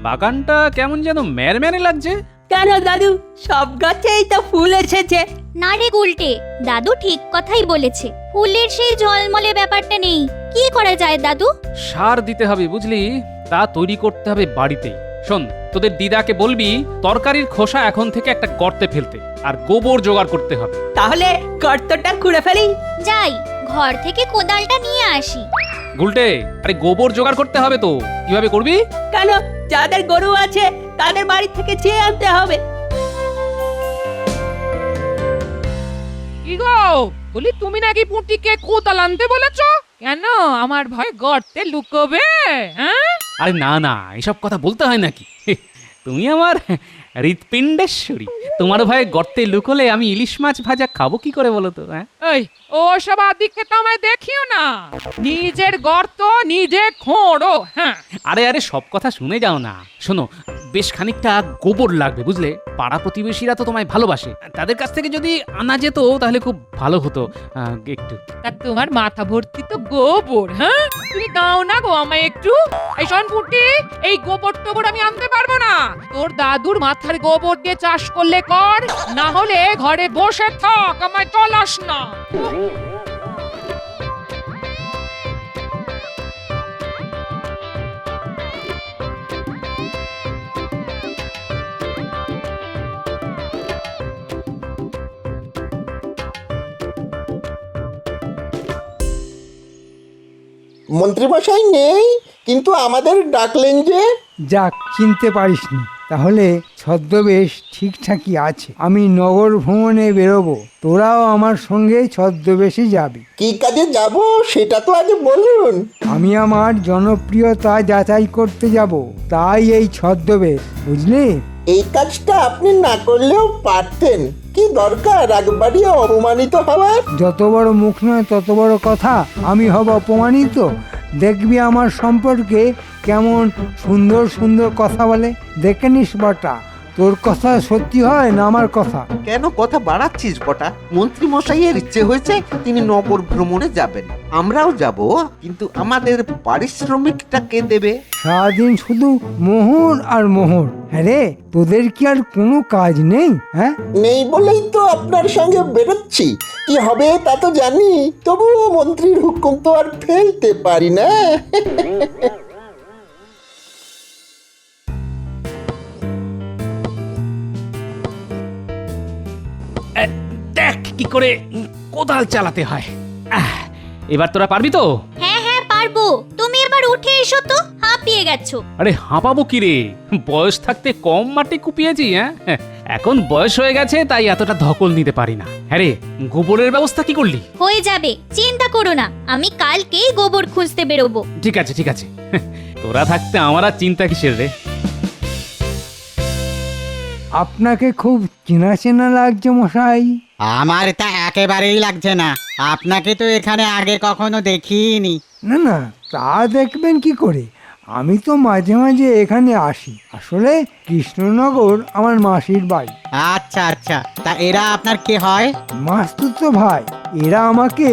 বাগানটা কেমন যেন ম্যারম্যারে লাগছে। কেন দাদু, সব গাছেই তো ফুল এসেছে। না রে গুলটে, দাদু ঠিক কথাই বলেছে, ফুলের সেই ঝলমলে ব্যাপারটা নেই। কি করা যায় দাদু? সার দিতে হবে বুঝলি, তা তৈরি করতে হবে বাড়িতেই। শোন, তোদের দিদাকে বলবি তরকারির খোসা এখন থেকে একটা গর্তে ফেলতে, আর গোবর জোগাড় করতে হবে। তাহলে গর্তটা খুঁড়ে ফেলি। যাই, ঘর থেকে কোদালটা নিয়ে আসি। গুলটে, আরে গোবর জোগাড় করতে হবে তো, কিভাবে করবি? কেন, যাদের গরু আছে তাদের বাড়ি থেকে চেয়ে আনতে হবে। কি গো, বলি তুমি নাকি পুঁটিকে কোদাল আনতে বলেছো? কেন, আমার ভয় গর্তে লুকোবে? হ্যাঁ, আরে না না, এসব কথা বলতে হয় নাকি? তুমি আমার হৃৎপিণ্ডেশ্বরী, তোমার ভয়ে গর্তে লুকোলে আমি ইলিশ মাছ ভাজা খাবো কি করে বলো তো? হ্যাঁ, এই ওসব আদিকে তো আমায় দেখিও না, নিজের গর্ত নিজে খোঁড়ো। হ্যাঁ, আরে আরে সব কথা শুনে যাও না। শোনো, বেশ খানিকটা গোবর লাগবে বুঝলে। পাড়া প্রতিবেশীরা তো তোমায় ভালোবাসে, তাদের কাছ থেকে যদি আনা যেত তাহলে খুব ভালো হতো। একটু তা তোমার মাথা ভর্তি তো গোবর। হ্যাঁ, তুমি দাও না গো আমায় একটু। এই শোন পুঁটি, এই গোবর টোবর আমি আনতে পারবো না। তোর দাদুর মাথার গোবর দিয়ে চাষ করলে কর, না হলে ঘরে বসে থাক, আমায় চলাস না। মন্ত্রীমশাই নেই, কিন্তু আমাদের ডাকলেন যে। যাক, চিনতে পারিসনি, তাহলে ছদ্মবেশ ঠিকঠাকই আছে। আমি নগর ভ্রমণে বেরোবো, তোরাও আমার সঙ্গে ছদ্মবেশে যাবি। কি কাজে যাব সেটা তো আগে বলুন। আমি আমার জনপ্রিয়তা যাচাই করতে যাব, তাই এই ছদ্মবেশ, বুঝলি? এই কাজটা আপনি না করলেও পারতেন, কি দরকার রাগবাড়ি অপমানিত হওয়ার? যত বড় মুখ নয় তত বড় কথা, আমি হব অপমানিত? দেখবি আমার সম্পর্কে কেমন সুন্দর সুন্দর কথা বলে, দেখে নিস বটা। তোর কথা সত্যি হয় না আমার কথা? কেন কথা বাড়াচ্ছিস বটা? মন্ত্রী মশাইয়ের ইচ্ছে হয়েছে তিনি নগর ভ্রমণে যাবেন, আমরাও যাব, কিন্তু আমাদের পারিশ্রমিকটা কে দেবে? সারাদিন শুধু মোহর আর মোহর। হ্যাঁ রে, তোদের কি আর কোনো কাজ নেই? হ্যাঁ, নেই বলেই তো আপনার সঙ্গে বেরোচ্ছি। কি হবে তা তো জানি, তবুও মন্ত্রীর হুকুম তো আর ফেলতে পারি না। দেখ কি করে কোদাল চালাতে হয়। এবার তোরা পারবি তো? হ্যাঁ হ্যাঁ পারবো, তুমি এবার উঠে এসো তো, হাঁপিয়ে গেছো। আরে হাঁপাবো কি রে, বয়স থাকতে কম মাটি কুপিয়েছি। হ্যাঁ, এখন বয়স হয়ে গেছে তাই এতটা ধকল নিতে পারি না। হ্যাঁ রে, গোবরের ব্যবস্থা কি করলি? হয়ে যাবে, চিন্তা করো না, আমি কালকেই গোবর খুঁজতে বেরোবো। ঠিক আছে ঠিক আছে, তোরা থাকতে আমার আর চিন্তা কিসের রে। আপনাকে খুব চেনা চেনা লাগছে মশাই। আমার তা একেবারেই লাগছে না, আপনাকে তো এখানে আগে কখনো দেখিনি। না না, তা দেখবেন কি করে, আমি তো মাঝে মাঝে এখানে আসি। আসলে কৃষ্ণনগর আমার মাসির বাড়ি। আচ্ছা আচ্ছা, তা এরা আপনার কে হয়? মাস্তুতো ভাই, এরা আমাকে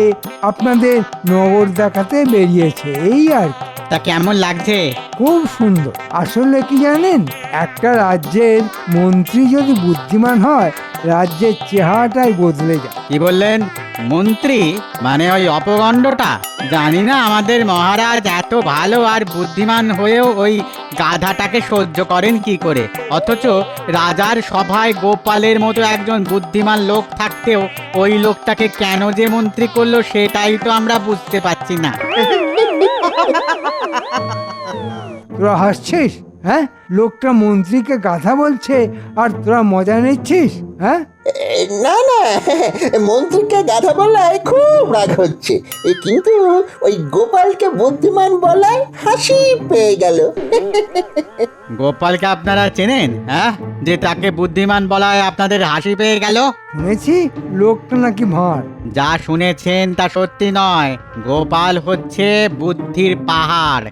আপনাদের নগর দেখাতে বেরিয়েছে, এই আর কি। তা কেমন লাগছে? খুব সুন্দর। আসলে কি জানেন, একটা রাজ্যের মন্ত্রী যদি বুদ্ধিমান হয়, রাজ্যের চেহারাটাই বদলে যায়। কি বললেন? মন্ত্রী মানে ওই অপগণ্ডটা? জানি না আমাদের মহারাজ এত ভালো আর বুদ্ধিমান হয়েও ওই গাধাটাকে সহ্য করেন কি করে। অথচ রাজার সভায় গোপালের মতো একজন বুদ্ধিমান লোক থাকতেও ওই লোকটাকে কেন যে মন্ত্রী করলো সেটাই তো আমরা বুঝতে পারছি না। তোরা হাসছিস? হ্যাঁ, লোকটা মন্ত্রীকে গাধা বলছে আর তোরা মজা নিচ্ছিস? হ্যাঁ, না না, মন্ত্রীকে গাধা বলায় খুব রাগ হচ্ছে, কিন্তু ওই গোপালকে বুদ্ধিমান বলায় হাসি পেয়ে গেল। গোপালকে আপনারা চেনেন? হ্যাঁ, যে তাকে বুদ্ধিমান বলায় আপনাদের হাসি পেয়ে গেল? শুনেছি লোকটা নাকি ভাঁড়। যা শুনেছেন তা সত্যি নয়, গোপাল হচ্ছে বুদ্ধির পাহাড়।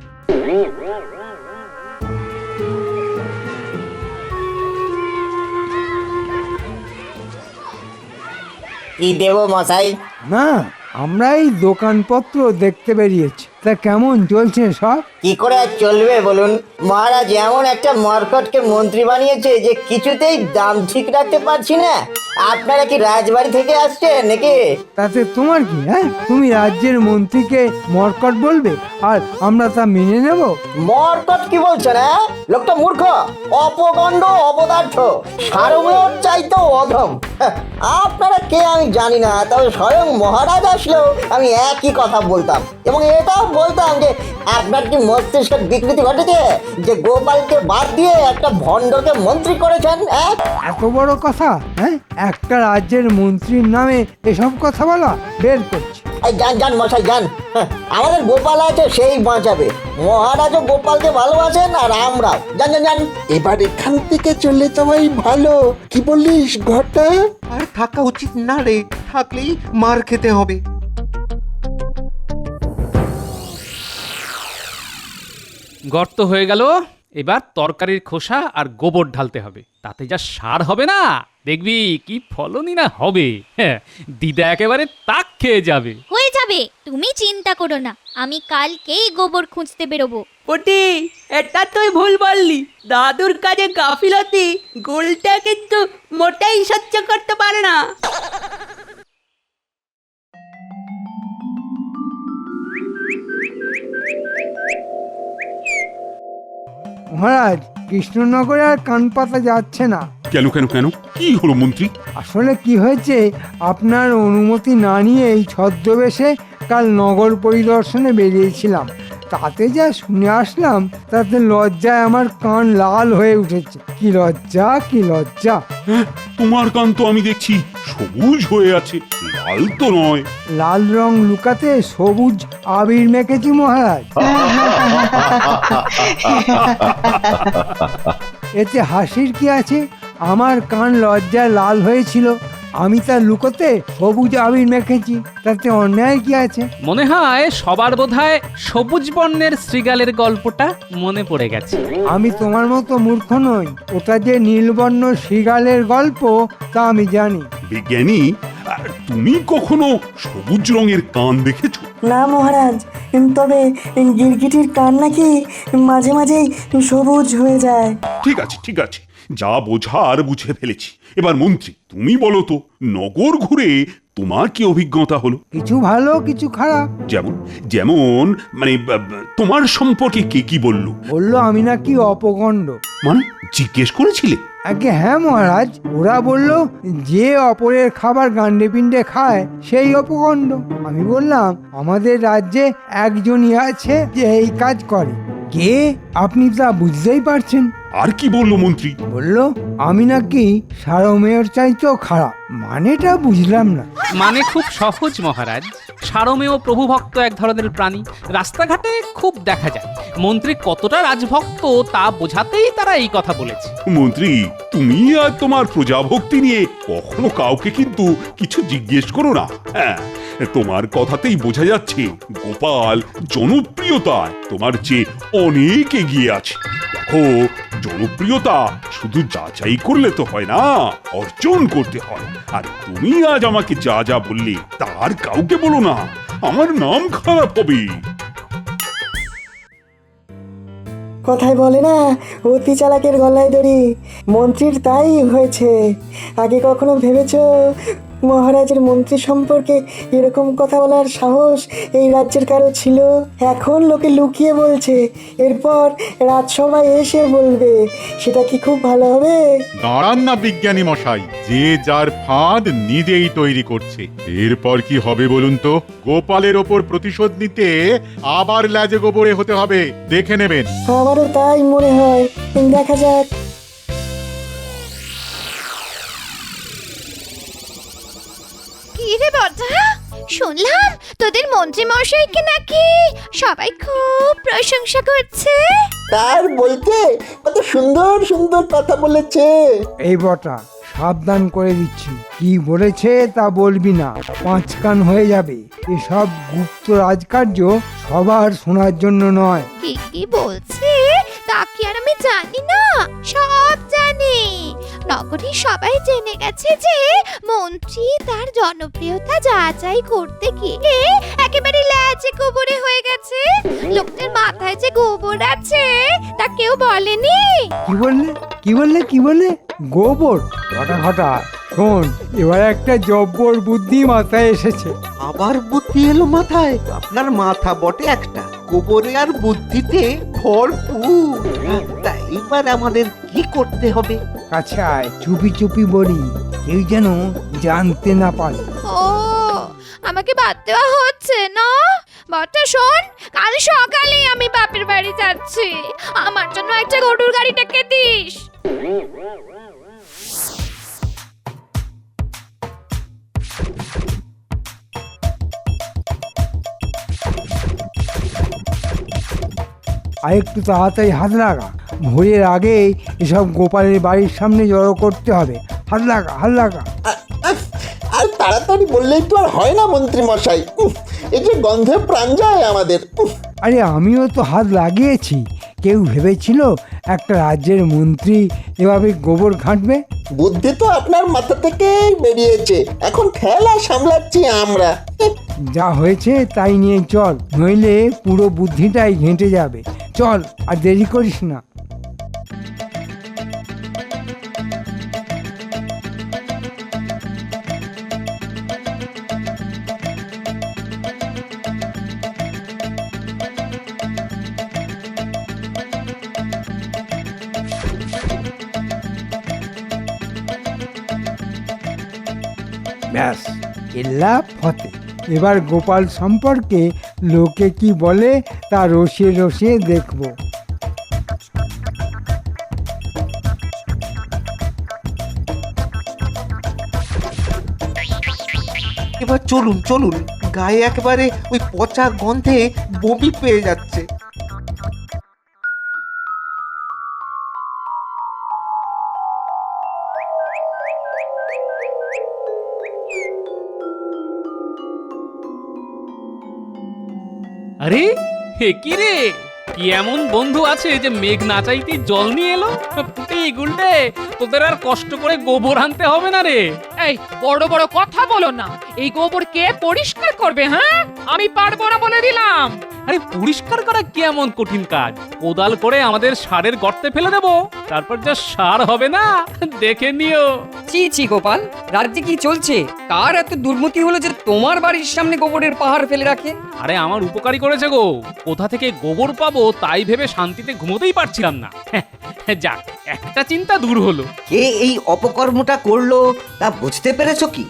কি দেব মশাই? না, আমরা এই দোকানপত্র দেখতে বেরিয়েছি। তা কেমন চলছে সব? কি করে আর চলবে বলুন, মহারাজ এমন একটা মরকটকে মন্ত্রী বানিয়েছে যে কিছুতেই দাম ঠিক রাখতে পারছি না। আপনারা কি রাজবাড়ি থেকে আসছেন নাকি? তাতে তোমার কি? হ্যাঁ, তুমি রাজ্যের মন্ত্রীকে মরকট বলবে আর আমরা তা মেনে নেব? মরকট কি বলছেন? হ্যাঁ, লোকটা মূর্খ, অপগণ্ড, অপদার্থ, সারমেয়র চাইতেও অধম। হ্যাঁ, আপনারা কে আমি জানি না, তবে স্বয়ং মহারাজ আসলেও আমি একই কথা বলতাম এবং এটাও বলতাম যে আপনার কি মস্তিষ্কের বিকৃতি ঘটেছে যে গোপালকে বাদ দিয়ে একটা ভণ্ডকে মন্ত্রী করেছেন? হ্যাঁ, এত বড় কথা? হ্যাঁ, একটা রাজ্যের মন্ত্রীর নামে এসব কথা বলা? বের করছি। এই যান যান মশাই যান। হ্যাঁ, আমাদের গোপাল আছে, সেই বাঁচাবে। মহারাজও গোপালকে ভালোবাসেন আর আমরাও। যান যান যান। এবার এখান থেকে চলে যাওয়াই ভালো, কি বলিস ঘটা? আর থাকা উচিত না রে, থাকলেই মার খেতে হবে। গর্ত হয়ে গেল, এবার তরকারির খোসা আর গোবর ঢালতে হবে, তাতে যা সার হবে না, দেখবি কি ফলনই না হবে। হ্যাঁ, দিদা একেবারে তাক খেয়ে যাবে। হয়ে যাবে, তুমি চিন্তা করো না, আমি কালকেই গোবর খুঁজতে বেরোবো। পুটি, এটা তুই ভুল বললি। দাদুর কাজে গাফিলতি গোলটা কিন্তু মোটেই সহ্য করতে পারে না। মহারাজ, কৃষ্ণনগরে আর কান পাতা যাচ্ছে না। কেন কেন কেন, কি হলো মন্ত্রী? আসলে কি হয়েছে, আপনার অনুমতি না নিয়ে এই ছদ্মবেশে কাল নগর পরিদর্শনে বেরিয়েছিলাম। তাতে যা শুনে আসলাম তাতে লজ্জায় আমার কান লাল হয়ে উঠেছে। কি লজ্জা, কি লজ্জা! হ্যাঁ, তোমার কান তো আমি দেখছি সবুজ হয়ে আছে, লাল তো নয়। লাল রং লুকাতে সবুজ আবির মেখেছি মহারাজ। এতে হাসির কি আছে? আমার কান লজ্জায় লাল হয়েছিল, আমি তা লুকোতে সবুজ আবির মেখেছি, তাতে অন্যায় কি আছে? মনে হয় সবার বোধহয় সবুজ বর্ণের শ্রীগালের গল্পটা মনে পড়ে গেছে। আমি তোমার মতো মূর্খ নই, ওটা যে নীলবর্ণ শৃগালের গল্প তা আমি জানি। বিজ্ঞানী, তুমি কখনো সবুজ রঙের কান দেখেছো? না মহারাজ, তবে গিরগিটির কান নাকি মাঝে মাঝেই সবুজ হয়ে যায়। ঠিক আছে ঠিক আছে, যা বোঝার বুঝে ফেলেছি। এবার মন্ত্রী, তুমি বলো তো, নগর ঘুরে তোমার কি অভিজ্ঞতা হলো? কিছু ভালো, কিছু খারাপ। যেমন যেমন মানে তোমার সম্পর্কে কে কি বললো? বললো আমি নাকি অপগণ্ড। মানে জিজ্ঞেস করেছিলে? আগে হ্যাঁ মহারাজ, ওরা বলল যে অপরের খাবার গান্ডে পিণ্ডে খায় সেই অপগণ্ড। আমি বললাম আমাদের রাজ্যে একজনই আছে যে এই কাজ করে। কে, আপনি তা বুঝতেই পারছেন। আর কি বললো মন্ত্রী? বললো আমি নাকি সারমেয়র চাইতেও খারাপ। মানেটা বুঝলাম না। মানে খুব সহজ মহারাজ, সারমেয় প্রভুভক্ত এক ধরনের প্রাণী, রাস্তাঘাটে খুব দেখা যায়। মন্ত্রী কতটা রাজভক্ত তা বোঝাতেই তারা এই কথা বলেছে। মন্ত্রী, তুমি আর তোমার প্রজাভক্তি নিয়ে কখনো কাউকে কিন্তু কিছু জিজ্ঞেস করো না। হ্যাঁ, তোমার কথাতেই বোঝা যাচ্ছে গোপাল জনপ্রিয়তায় তোমার চেয়ে অনেক এগিয়ে আছে। দেখো, জনপ্রিয়তা শুধু যাচাই করলে তো হয় না, অর্জন করতে হয়। আর তুমি আজ আমাকে যা যা বললে তার কাউকে বলো না, আমার নাম খারাপ হবে। কথায় বলে না, অতি চালাকের গলায় দড়ি। মন্ত্রীর তাই হয়েছে। আগে কখনো ভেবেছো মহারাজের মন্ত্রী সম্পর্কে এরকম কথা বলার সাহস এই রাজ্যের কারো ছিল? এখন লোকে লুকিয়ে বলছে, এরপর রাজসভায় এসে বলবে। সেটা কি খুব ভালো হবে? দাঁড়ান না বিজ্ঞানী মশাই, যে যার ফাঁদ নিজেই তৈরি করছে। এরপর কি হবে বলুন তো? গোপালের ওপর প্রতিশোধ নিতে আবার লাজে গোবরে হতে হবে, দেখে নেবেন। আমারও তাই মনে হয়, দেখা যাক। কি রে বটা, শুনলাম তোদের মন্ত্রী মশাইকে নাকি সবাই খুব প্রশংসা করছে। তার বলতে কত সুন্দর সুন্দর কথা বলেছে। এই বটা, সাবধান করে দিচ্ছি, কি বলেছে তা বলবি না, 5 কান হয়ে যাবে। এসব গুপ্ত রাজকার্য সবার শোনার জন্য নয়। কি কি বলছে তা কি আর আমি জানি না? সব জানি। নগরীর সবাই জেনে গেছে যে মন্ত্রী তার জনপ্রিয়তা যাচাই করতে গিয়ে একেবারে লাজে গোবরে হয়ে গেছে। লোকটার মাথায় যে গোবর আছে তা কেউ বলেনি। কি বললে কি বললে কি বললে? গোবর? ঘটা ঘটা শোন, এবার একটা জব্বর বুদ্ধি মাথায় এসেছে। আবার বুদ্ধি এলো মাথায়? আপনার মাথা বটে একটা, গোবরে আর বুদ্ধিতে ভরপুর। তা এবার আমাদের কি করতে হবে? কাছে আয়, চুপি চুপি বলি, কেউ যেন জানতে না পারে। ও, আমাকে বাদ দেওয়া হচ্ছে না? বটা শোন, কাল সকালেই আমি বাপের বাড়ি যাচ্ছি, আমার জন্য একটা গরুর গাড়িটাকে দিস। আর একটু তাড়াতাড়ি হাত লাগা, ভোরের আগেই এসব গোপালের বাড়ির সামনে জড়ো করতে হবে। হাত লাগা হাত লাগা। আর তাড়াতাড়ি বললেই তো আর হয় না মন্ত্রী মশাই, এই যে গন্ধে প্রাণ যায় আমাদের। আরে আমিও তো হাত লাগিয়েছি। কেউ ভেবেছিল একটা রাজ্যের মন্ত্রী এভাবে গোবর ঘাঁটবে? বুদ্ধি তো আপনার মাথা থেকেই বেরিয়েছে, এখন ঠেলা সামলাচ্ছি আমরা। যা হয়েছে তাই নিয়ে চল, নইলে পুরো বুদ্ধিটাই ঘেঁটে যাবে। চল, আর দেরি করিস না। ব্যাস, কেল্লা ফতে। এবার গোপাল সম্পর্কে লোকে কি বলে তা রসিয়ে রসিয়ে দেখব। এবার চলুন চলুন, গায়ে একেবারে ওই পচা গন্ধে বমি পেয়ে যাচ্ছে। আরে হে কি রে, কি এমন বন্ধু আছে যে মেঘ না চাইতে জল নিয়ে এলো? এই গুলটে, তোদের আর কষ্ট করে গোবর আনতে হবে না রে। এই বড় বড় কথা বলো না, এই গোবর কে পরিষ্কার করবে? হ্যাঁ, আমি পারবো না বলে দিলাম। আরে পরিষ্কার করা কি এমন কঠিন কাজ? কোদাল করে আমাদের সারের গর্তে ফেলে দেবো, তারপর যা সার হবে না দেখে নিও। ছি ছি গোপাল, রাজ্যে কি চলছে? কার এত দুর্মতি হলো যে তোমার বাড়ির সামনে গোবরের পাহাড় ফেলে রাখে? আরে আমার উপকারী করেছে গো, কোথা থেকে গোবর পাবো তাই ভেবে শান্তিতে ঘুমোতেই পারছিলাম না। যাক, একটা চিন্তা দূর হলো। কে এই অপকর্মটা করলো তা বুঝতে পেরেছো কি?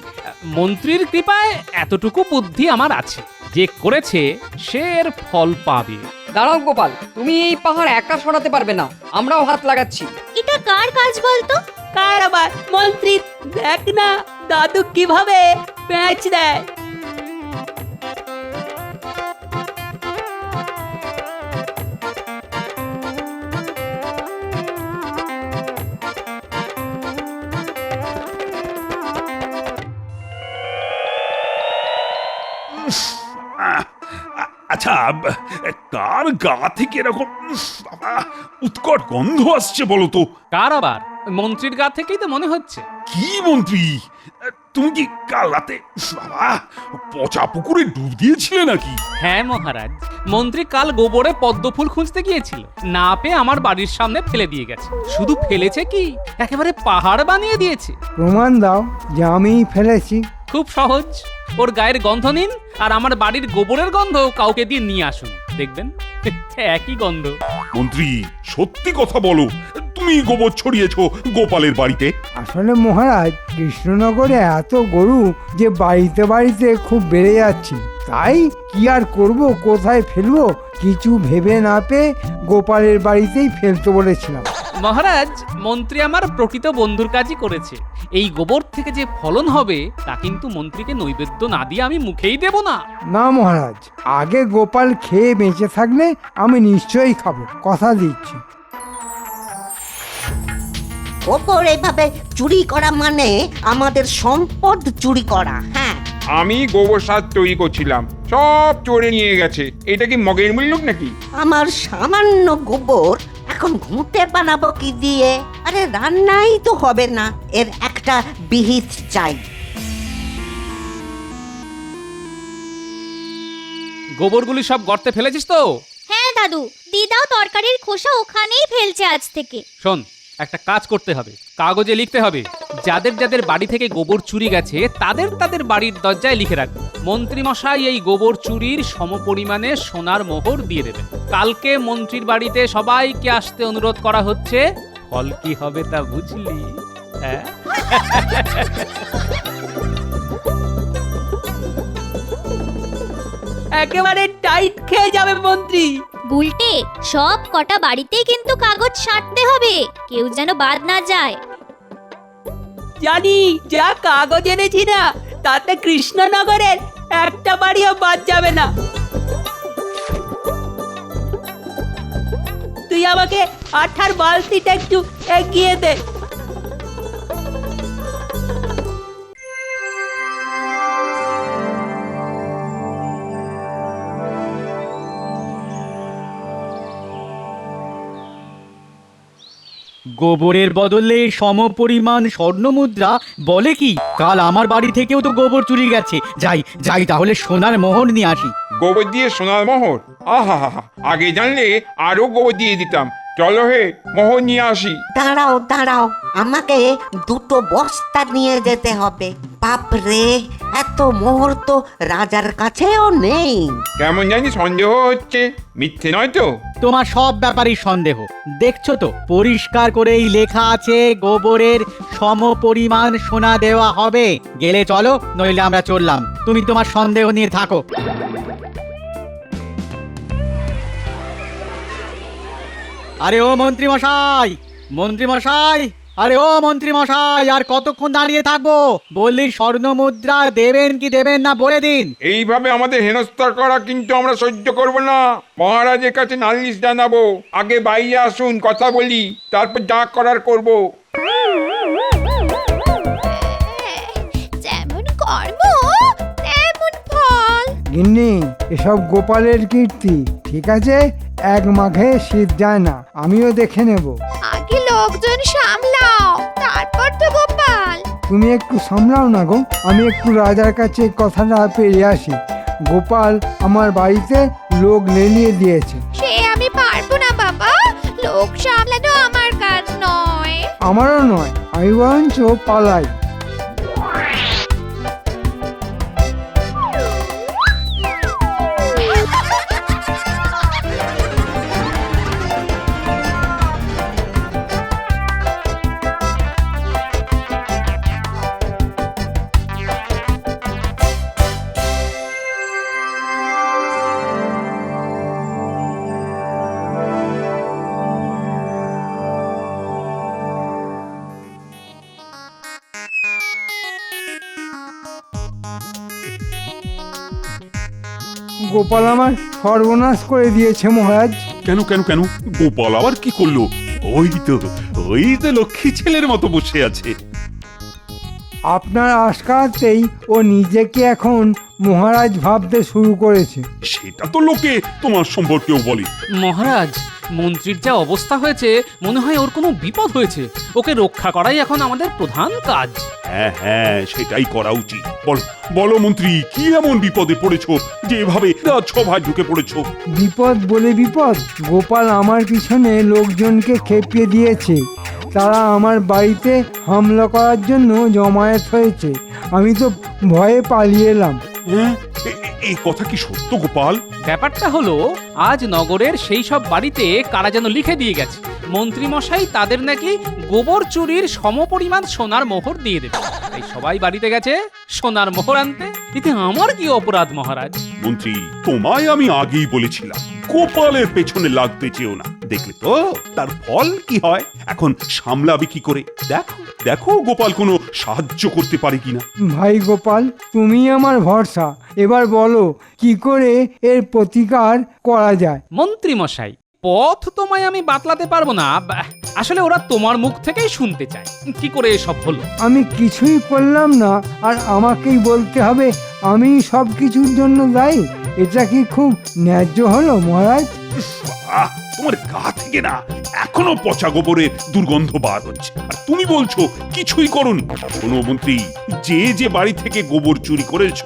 মন্ত্রীর কৃপায় এতটুকু বুদ্ধি আমার আছে, যে করেছে সে এর ফল পাবে। দাঁড়াও গোপাল, তুমি এই পাহাড় একা সরাতে পারবে না, আমরাও হাত লাগাচ্ছি। এটা কার কাজ বলতো? কার আবার? মন্ত্রী, দেখ না দাদু কিভাবে প্যাঁচ দেয়। আচ্ছা, কার গা থেকে এরকম উৎকট গন্ধ আসছে বলো তো? কার আবার? মন্ত্রীর গা থেকেই তো মনে হচ্ছে। কি মন্ত্রী, তুমি কি কাল রাতে পচা পুকুরে ডুব দিয়েছিলে নাকি? হ্যাঁ মহারাজ, মন্ত্রী কাল গোবরে পদ্ম ফুল খুঁজতে গিয়েছিল, না পেয়ে আমার বাড়ির সামনে ফেলে দিয়ে গেছে। শুধু ফেলেছে কি, একেবারে পাহাড় বানিয়ে দিয়েছে। প্রমাণ দাও যে আমিই ফেলেছি। খুব সহজ, ওর গায়ের গন্ধ নিন আর আমার বাড়ির গোবরের গন্ধ কাউকে দিয়ে নিয়ে আসুন, দেখবেন একই গন্ধ। মন্ত্রী, সত্যি কথা বলো, তুমি গোবর ছড়িয়েছো গোপালের বাড়িতে? আসলে মহারাজ, কৃষ্ণনগরে এত গরু যে বাড়িতে বাড়িতে খুব বেড়ে যাচ্ছে, তাই কি আর করব, কোথায় ফেলবো কিছু ভেবে না পেয়ে গোপালের বাড়িতেই ফেলতে বলেছিলাম। মহারাজ, মন্ত্রী আমার প্রকৃত বন্ধুর কাজই করেছে। এই গোবর থেকে যে ফলন হবে তা কিন্তু মন্ত্রীকে নৈবেদ্য না দিয়ে আমি মুখেই দেব না। না মহারাজ, আগে গোপাল খেয়ে বেঁচে থাকলে আমি নিশ্চয়ই খাবো, কথা দিচ্ছি। গোবর এভাবে চুরি করা মানে আমাদের সম্পদ চুরি করা। হ্যাঁ, আমি গোবর সার তৈরি করছিলাম, সব চোরে নিয়ে গেছে। এটা কি মগের মূল্য নাকি? আমার সামান্য গোবর এখন ঘুঁটে বানাবো কি দিয়ে? আরে রান্নাই তো হবে না, এর একটা বিহিত চাই। গোবরগুলি সব গর্তে ফেলেছিস তো? হ্যাঁ দাদু, দিদাও তরকারির খোসা ওখানেই ফেলছে আজ থেকে। শোন, একটা কাজ করতে হবে, কাগজে লিখতে হবে যাদের যাদের বাড়ি থেকে গোবর চুরি গেছে তাদের তাদের বাড়ির দরজায় লিখে রাখবে। মন্ত্রী মশাই এই গোবর চুরির সমপরিমাণে সোনার মোহর দিয়ে দেবেন। কালকে মন্ত্রীর বাড়িতে সবাইকে আসতে অনুরোধ করা হচ্ছে। ফল কি হবে তা বুঝলি? হ্যাঁ, একেবারে টাইট খেয়ে যাবে মন্ত্রী। বুলটে, সব কটা বাড়িতেই কিন্তু কাগজ ছাড়তে হবে, কেউ যেন বাদ না যায়। জানি, যা কাগজ এনেছি না তাতে কৃষ্ণনগরের একটা বাড়িও বাদ যাবে না। তুই আমাকে আঠার বালতিটা একটু এগিয়ে দে। গোবরের বদলে সমপরিমাণ স্বর্ণমুদ্রা বলে কি? কাল আমার বাড়ি থেকেও তো গোবর চুরি গেছে। যাই যাই তাহলে সোনার মোহর নিয়ে আসি। গোবর দিয়ে সোনার মোহর? আহা, আগে জানলে আরো গোবর দিয়ে দিতাম। চলো হে, মোহর নিয়ে আসি। দাঁড়াও দাঁড়াও, আমাকে দুটো বস্তা নিয়ে যেতে হবে। বাপরে, এত মোহর তো রাজার কাছেও নেই। কেমন জানি সন্দেহ হচ্ছে, মিথ্যে নয় তো? তোমার সব ব্যাপারই সন্দেহ। দেখছো তো পরিষ্কার করেই লেখা আছে গোবরের সমপরিমাণ সোনা দেওয়া হবে। গেলে চলো, নইলে আমরা চললাম। তুমি তোমার সন্দেহ নিয়ে থাকো। আরে ও মন্ত্রী মশাই, মন্ত্রী মশাই, আরে ও মন্ত্রী মশাই, আর কতক্ষণ দাঁড়িয়ে থাকবো? বললি স্বর্ণ মুদ্রা দেবেন কি দেবেন না বলে দিন। এইভাবে আমাদের হেনস্থা করা কিন্তু আমরা সহ্য করব না। মহারাজের কাছে নালিশ জানাবো। আগে বাইরে আসুন, কথা বলি, তারপর যা করার করব। যেমন কর্ম তেমন ফল। গিন্নি, এসব গোপালের কীর্তি। ঠিক আছে, এক মাঘে শীত যায় না, আমিও দেখে নেব। আগে লোকজন সামলাও, তারপর তো গোপাল। তুমি একটু সামলাও না গো, আমি একটু রাজার কাছে কথাটা পেরে আসি। গোপাল আমার বাড়িতে লোক লেলিয়ে দিয়েছে। সে আমি পারবো না বাবা, লোক সামলানো আমার কাজ নয়। আমারও নয়, আমি বরঞ্চ পালাই। গোপাল আমার সর্বনাশ করে দিয়েছে মহারাজ। কেন কেন কেন? গোপাল আবার কি করলো? ওই তো লক্ষ্মী ছেলের মতো বসে আছে। আপনার আশকারাতেই ও নিজেকে এখন মহারাজ ভাবতে শুরু করেছে। সেটা তো লোকে তোমার সম্পর্কেও বলে। মহারাজ, মন্ত্রীর যা অবস্থা হয়েছে মনে হয় ওর কোনো বিপদ হয়েছে। ওকে রক্ষা করাই এখন আমাদের প্রধান কাজ। হ্যাঁ হ্যাঁ, সেটাই করা উচিত। বলো বলো মন্ত্রী, কি এমন বিপদে পড়েছো যে এভাবে রাজসভায় ঢুকে পড়েছো? বিপদ বলে বিপদ, গোপাল আমার পিছনে লোকজনকে খেপিয়ে দিয়েছে। তারা আমার বাড়িতে হামলা করার জন্য জমায়েত হয়েছে। আমি তো ভয়ে পালিয়ে এলাম। হ্যাঁ, এই কথা কি সত্য গোপাল? ব্যাপারটা হলো, আজ নগরের সেই সব বাড়িতে কারা যেন লিখে দিয়ে গেছে মন্ত্রী মশাই তাদের নাকি গোবর চুরির সমপরিমাণ সোনার মোহর দিয়ে দেবে। তাই সবাই বাড়িতে গেছে সোনার মোহর আনতে। এতে আমার কি অপরাধ মহারাজ? মন্ত্রী, তোমায় আমি আগেই বলেছিলাম গোপালের পেছনে লাগতে চেও না। দেখলে তো তার ফল কি হয়। এখন সামলাবে কি করে? দেখো দেখো গোপাল কোনো সাহায্য করতে পারে কিনা। ভাই গোপাল, তুমি আমার ভরসা। এবার বলো কি করে এর প্রতিকার করা যায়। মন্ত্রী মশাই, পথ তোমায় আমি বাতলাতে পারবো না। আসলে ওরা তোমার মুখ থেকেই শুনতে চায় কি করে এসব হলো। আমি কিছুই করলাম না আর আমাকেই বলতে হবে আমি সব কিছুর জন্য দায়ী? এটা কি খুব ন্যায্য হলো মহারাজ? তোমার গা থেকে না এখনো পচা গোবরের দুর্গন্ধ বার হচ্ছে, আর তুমি বলছো কিছুই করুন। শোনো মন্ত্রী, যে যে বাড়ি থেকে গোবর চুরি করেছো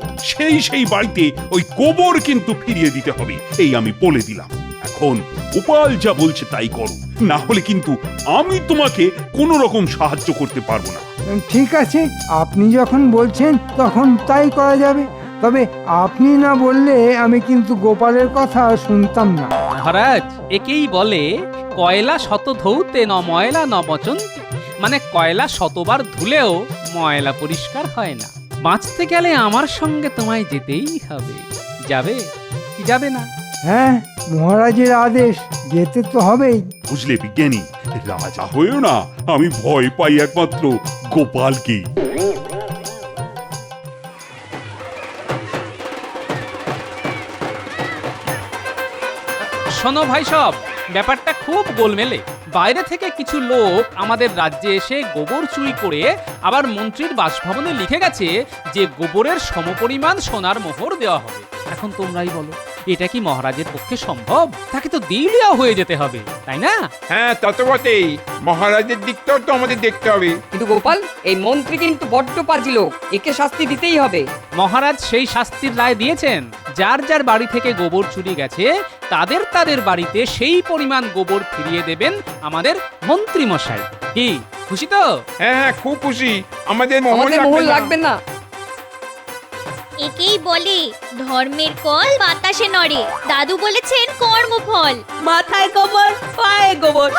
সেই বাড়িতে ওই গোবর কিন্তু ফিরিয়ে দিতে হবে, এই আমি বলে দিলাম। এখন গোপাল যা বলছে তাই করো, না হলে কিন্তু আমি তোমাকে কোনো রকম সাহায্য করতে পারবো না। ঠিক আছে, আপনি যখন বলছেন তখন তাই করা যাবে। তবে আপনি না বললে আমি কিন্তু গোপালের কথা শুনতাম না। মহারাজ, একেই বলে কয়লা শত ধৌতে ন ময়লা ন বচন্তি, মানে কয়লা শতবার ধুলেও ময়লা পরিষ্কার হয় না। বাঁচতে গেলে আমার সঙ্গে তোমায় যেতেই হবে। যাবে কি যাবে না? হ্যাঁ, মহারাজের আদেশ, যেতে তো হবেই। বুঝলে বিজ্ঞানী, রাজা হয়েও না আমি ভয় পাই একমাত্র গোপালকে। শোনো ভাই সব, ব্যাপারটা খুব গোলমেলে। বাইরে থেকে কিছু লোক আমাদের রাজ্যে এসে গোবর চুরি করে আবার মন্ত্রীর বাসভবনে লিখে গেছে যে গোবরের সমপরিমাণ সোনার মোহর দেওয়া হবে। এখন তোমরাই বলো, এটা কি মহারাজের পক্ষে সম্ভব? তাকে তো দিলিয়া হয়ে যেতে হবে, তাই না? হ্যাঁ, তত বটেই। মহারাজের দিকটাও তো আমাদের দেখতে হবে। কিন্তু গোপাল, এই মন্ত্রী কিন্তু বড্ড পাজি লোক, একে শাস্তি দিতেই হবে। মহারাজ সেই শাস্তির রায় দিয়েছেন। যার যার বাড়ি থেকে গোবর চুরি গেছে তাদের বাড়িতে সেই পরিমাণ গোবর ফিরিয়ে দেবেন আমাদের মন্ত্রী মশাই। কি খুশি তো? হ্যাঁ, খুব খুশি। আমাদের মোহর মোহর লাগবে না। একেই বলে ধর্মের কল বাতাসে নড়ে। দাদু বলেছেন কর্মফল। মাথায় গোবর, পায়ে গোবর।